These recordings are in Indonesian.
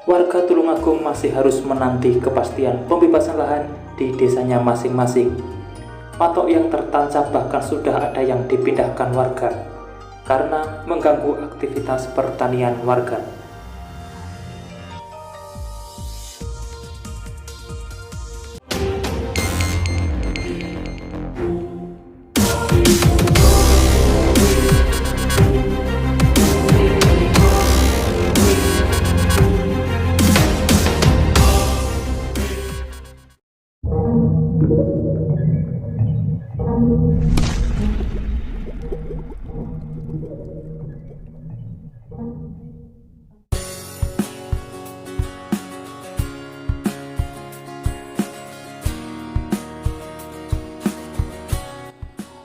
warga Tulungagung masih harus menanti kepastian pembebasan lahan di desanya masing-masing. Patok yang tertancap bahkan sudah ada yang dipindahkan warga karena mengganggu aktivitas pertanian warga.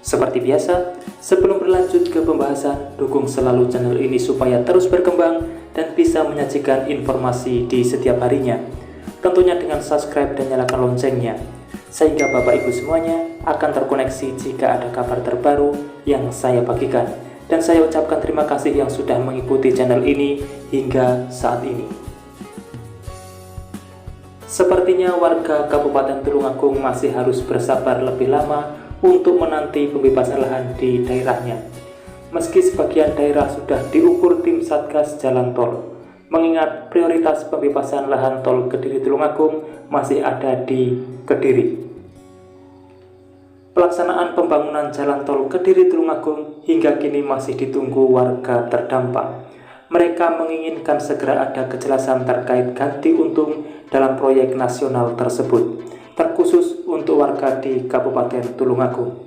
Seperti biasa, sebelum berlanjut ke pembahasan, dukung selalu channel ini supaya terus berkembang dan bisa menyajikan informasi di setiap harinya. Tentunya dengan subscribe dan nyalakan loncengnya, sehingga Bapak Ibu semuanya akan terkoneksi jika ada kabar terbaru yang saya bagikan. Dan saya ucapkan terima kasih yang sudah mengikuti channel ini hingga saat ini. Sepertinya warga Kabupaten Tulungagung masih harus bersabar lebih lama untuk menanti pembebasan lahan di daerahnya. Meski sebagian daerah sudah diukur tim Satgas Jalan Tol, mengingat prioritas pembebasan lahan tol Kediri Tulungagung masih ada di Kediri. Pelaksanaan pembangunan jalan tol Kediri Tulungagung hingga kini masih ditunggu warga terdampak. Mereka menginginkan segera ada kejelasan terkait ganti untung dalam proyek nasional tersebut, terkhusus untuk warga di Kabupaten Tulungagung.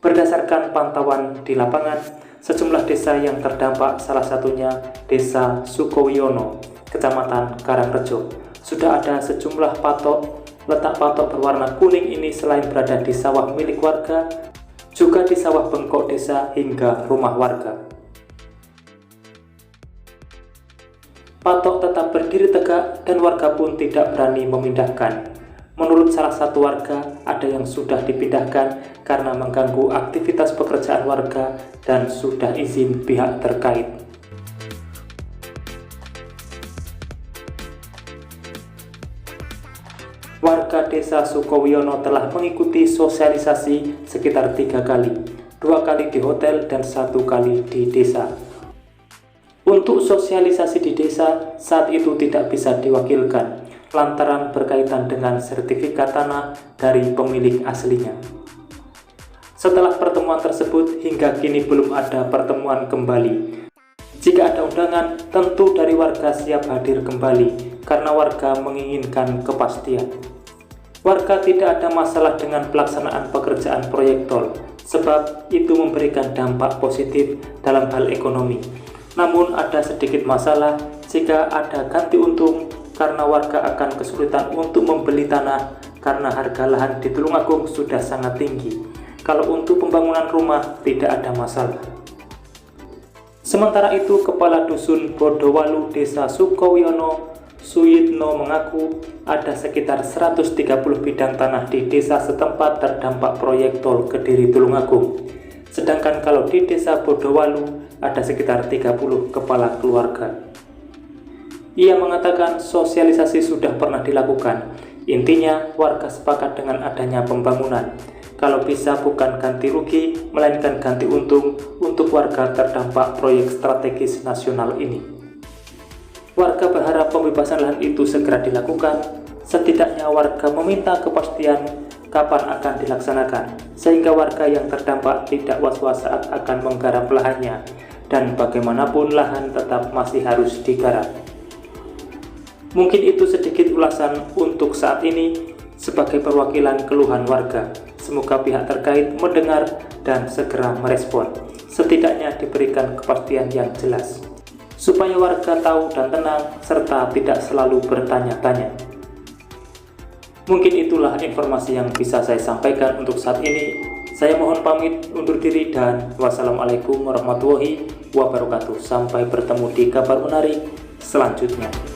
Berdasarkan pantauan di lapangan, sejumlah desa yang terdampak, salah satunya Desa Sukowiono, Kecamatan Karangrejo, sudah ada sejumlah patok. Letak patok berwarna kuning ini selain berada di sawah milik warga, juga di sawah bengkok desa hingga rumah warga. Patok tetap berdiri tegak dan warga pun tidak berani memindahkan. Menurut salah satu warga, ada yang sudah dipindahkan karena mengganggu aktivitas pekerjaan warga dan sudah izin pihak terkait. Warga Desa Sukowiono telah mengikuti sosialisasi sekitar 3 kali, 2 kali di hotel dan 1 kali di desa. Untuk sosialisasi di desa saat itu tidak bisa diwakilkan, lantaran berkaitan dengan sertifikat tanah dari pemilik aslinya. Setelah pertemuan tersebut, hingga kini belum ada pertemuan kembali. Jika ada undangan, tentu dari warga siap hadir kembali, karena warga menginginkan kepastian. Warga tidak ada masalah dengan pelaksanaan pekerjaan proyek tol, sebab itu memberikan dampak positif dalam hal ekonomi. Namun ada sedikit masalah jika ada ganti untung, karena warga akan kesulitan untuk membeli tanah karena harga lahan di Tulungagung sudah sangat tinggi. Kalau untuk pembangunan rumah tidak ada masalah. Sementara itu, Kepala Dusun Bodowalu Desa Sukowiono Suyitno mengaku ada sekitar 130 bidang tanah di desa setempat terdampak proyek tol Kediri Tulungagung. Sedangkan kalau di Desa Bodowalu ada sekitar 30 kepala keluarga. Ia mengatakan sosialisasi sudah pernah dilakukan. Intinya warga sepakat dengan adanya pembangunan. Kalau bisa bukan ganti rugi, melainkan ganti untung untuk warga terdampak proyek strategis nasional ini. Warga berharap pembebasan lahan itu segera dilakukan. Setidaknya warga meminta kepastian kapan akan dilaksanakan, sehingga warga yang terdampak tidak was-was saat akan menggarap lahannya, dan bagaimanapun lahan tetap masih harus digarap. Mungkin itu sedikit ulasan untuk saat ini sebagai perwakilan keluhan warga. Semoga pihak terkait mendengar dan segera merespon. Setidaknya diberikan kepastian yang jelas, supaya warga tahu dan tenang serta tidak selalu bertanya-tanya. Mungkin itulah informasi yang bisa saya sampaikan untuk saat ini. Saya mohon pamit undur diri dan wassalamualaikum warahmatullahi wabarakatuh. Sampai bertemu di kabar menarik selanjutnya.